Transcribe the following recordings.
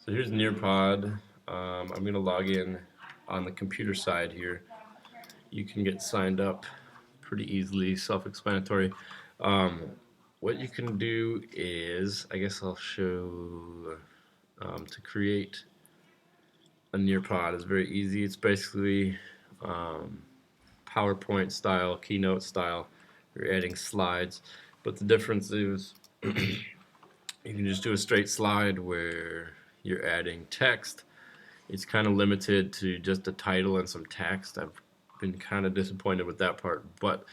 So here's Nearpod. I'm going to log in on the computer side here. You can get signed up pretty easily, self-explanatory. Um, what you can do is, I guess I'll show to create a Nearpod is very easy. It's basically um, PowerPoint style, Keynote style. You're adding slides, but the difference is you can just do a straight slide where you're adding text. It's kind of limited to just a title and some text. I've been kind of disappointed with that part, but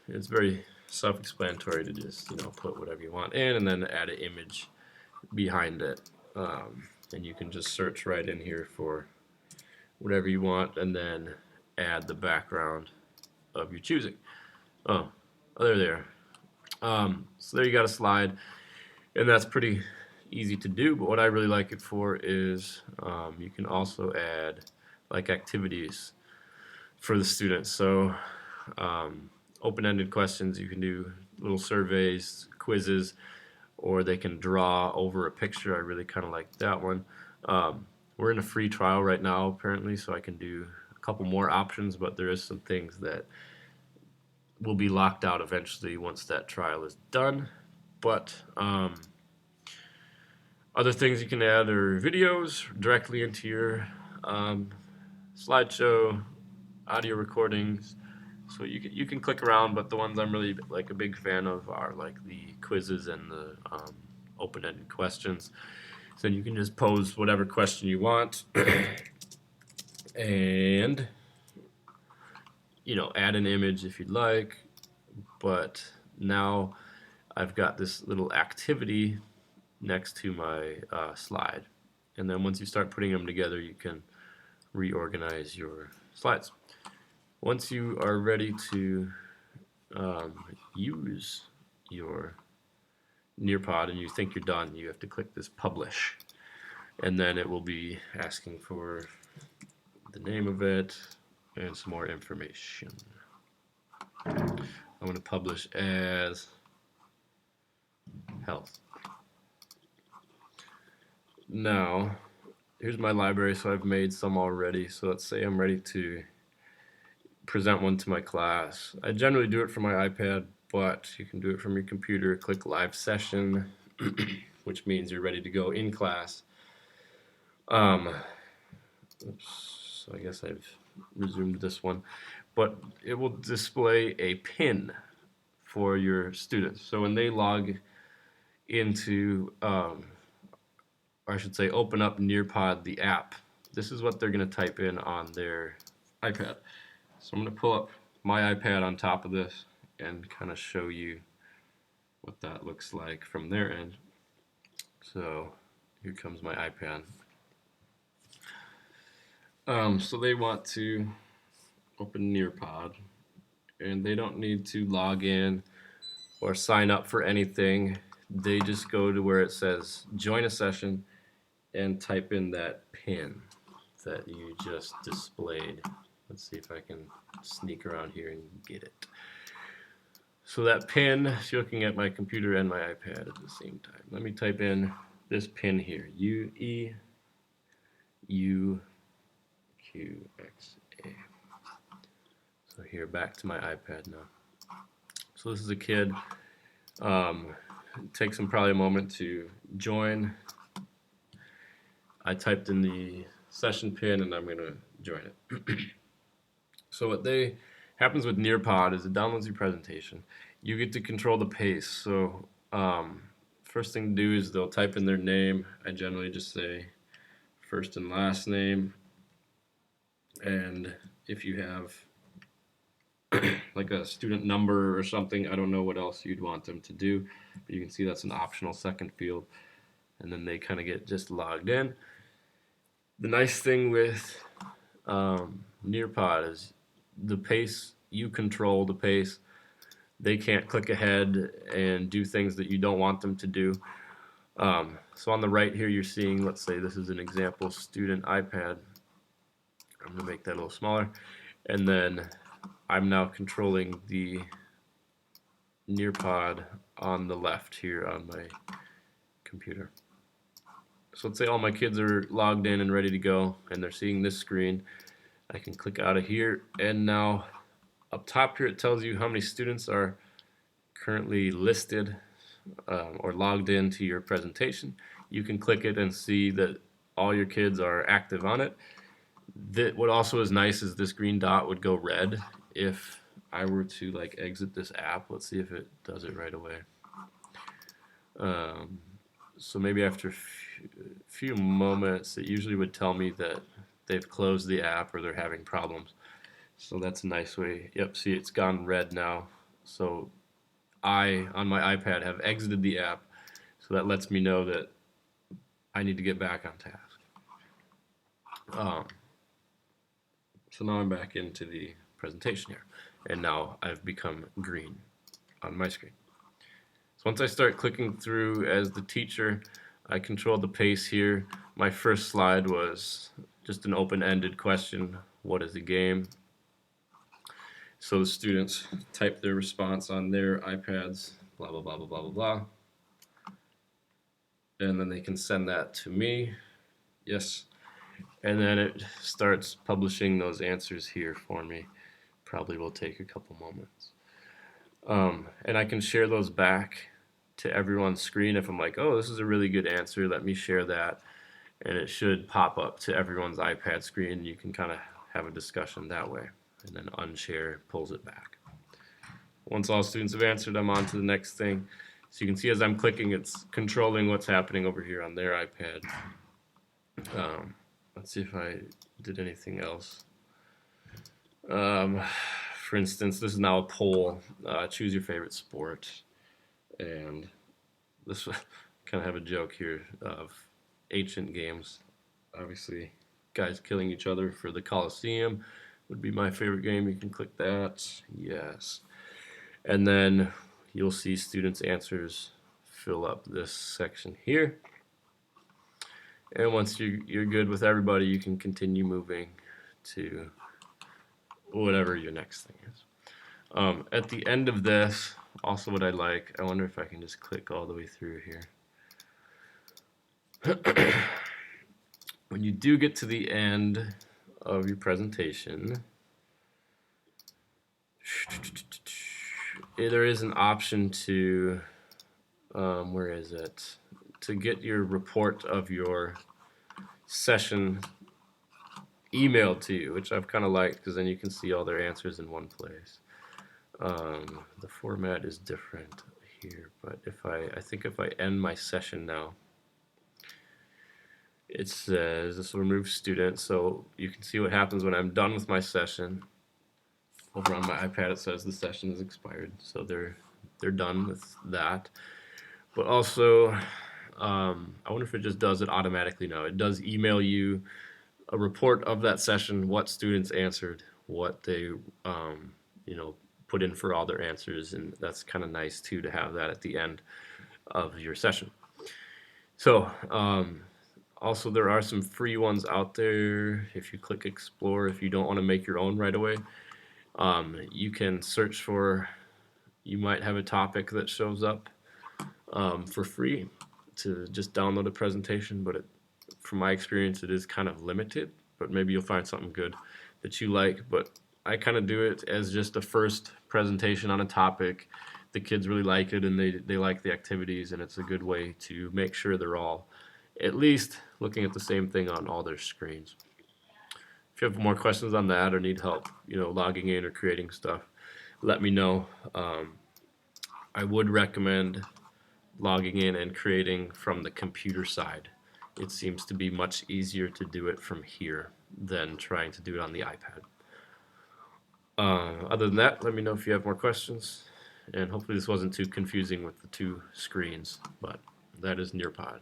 it's very self-explanatory to just put whatever you want in and then add an image behind it, and you can just search right in here for whatever you want and then add the background of your choosing. Oh, there. So there you got a slide, and that's pretty easy to do, but what I really like it for is you can also add like activities for the students. So open-ended questions, you can do little surveys, quizzes, or they can draw over a picture. I really kind of like that one. We're in a free trial right now apparently, so I can do a couple more options, but there is some things that will be locked out eventually once that trial is done. But other things you can add are videos directly into your slideshow, audio recordings. So you can click around, but the ones I'm really like a big fan of are like the quizzes and the open-ended questions. So you can just pose whatever question you want, and add an image if you'd like. But now I've got this little activity next to my slide, and then once you start putting them together, you can reorganize your slides. Once you are ready to use your Nearpod and you think you're done, you have to click this publish, and then it will be asking for the name of it and some more information. I'm going to publish as health. Now, here's my library, so I've made some already. So let's say I'm ready to present one to my class. I generally do it from my iPad, but you can do it from your computer. Click live session, which means you're ready to go in class. Oops, so I guess I've resumed this one, but it will display a pin for your students. So when they log into, or I should say open up Nearpod, the app, this is what they're going to type in on their iPad. So I'm going to pull up my iPad on top of this and kind of show you what that looks like from their end. So here comes my iPad. So they want to open Nearpod, and they don't need to log in or sign up for anything. They just go to where it says join a session and type in that pin that you just displayed. Let's see if I can sneak around here and get it. So that pin, you're looking at my computer and my iPad at the same time. Let me type in this pin here, UEUQXA. So here, back to my iPad now. So this is a kid. It takes him probably a moment to join. I typed in the session pin and I'm going to join it. So what happens with Nearpod is it downloads your presentation. You get to control the pace. So first thing to do is they'll type in their name. I generally just say first and last name. And if you have like a student number or something, I don't know what else you'd want them to do, but you can see that's an optional second field, and then they kind of get just logged in. The nice thing with Nearpod is the pace, you control the pace. They can't click ahead and do things that you don't want them to do. So on the right here you're seeing, let's say this is an example student iPad. I'm going to make that a little smaller, and then I'm now controlling the Nearpod on the left here on my computer. So let's say all my kids are logged in and ready to go, and they're seeing this screen. I can click out of here, and now up top here it tells you how many students are currently listed or logged into your presentation. You can click it and see that all your kids are active on it. What also is nice is this green dot would go red if I were to like exit this app. Let's see if it does it right away. Um, so maybe after a few moments, it usually would tell me that they've closed the app or they're having problems. So that's a nice way. Yep, see it's gone red now. So I, on my iPad, have exited the app. So that lets me know that I need to get back on task. So now I'm back into the presentation here. And now I've become green on my screen. So once I start clicking through as the teacher, I control the pace here. My first slide was just an open-ended question. What is a game? So the students type their response on their iPads, blah, blah, blah, blah, blah, blah, blah. And then they can send that to me. Yes. And then it starts publishing those answers here for me. Probably will take a couple moments. And I can share those back to everyone's screen if I'm like, oh, this is a really good answer, let me share that. And it should pop up to everyone's iPad screen. You can kind of have a discussion that way. And then unshare pulls it back. Once all students have answered, I'm on to the next thing. So you can see as I'm clicking, it's controlling what's happening over here on their iPad. Let's see if I did anything else. For instance, this is now a poll. Choose your favorite sport. And this kind of have a joke here of ancient games. Obviously, guys killing each other for the Colosseum would be my favorite game. You can click that. Yes. And then you'll see students' answers fill up this section here. And once you're good with everybody, you can continue moving to whatever your next thing is. At the end of this, also what I like, I wonder if I can just click all the way through here. When you do get to the end of your presentation, there is an option to, where is it? To get your report of your session emailed to you, which I've kind of liked because then you can see all their answers in one place. The format is different here, but I think if I end my session now, it says this will remove students, so you can see what happens when I'm done with my session. Over on my iPad it says the session is expired, so they're done with that. But also, I wonder if it just does it automatically now. It does email you a report of that session, what students answered, what they put in for all their answers, and that's kind of nice too to have that at the end of your session. So also there are some free ones out there. If you click explore, if you don't want to make your own right away, you can search for, you might have a topic that shows up for free to just download a presentation, but from my experience it is kind of limited, but maybe you'll find something good that you like. But I kind of do it as just a first presentation on a topic. The kids really like it and they like the activities, and it's a good way to make sure they're all at least looking at the same thing on all their screens. If you have more questions on that or need help, logging in or creating stuff, let me know. I would recommend logging in and creating from the computer side. It seems to be much easier to do it from here than trying to do it on the iPad. Other than that, let me know if you have more questions, and hopefully this wasn't too confusing with the two screens, but that is Nearpod.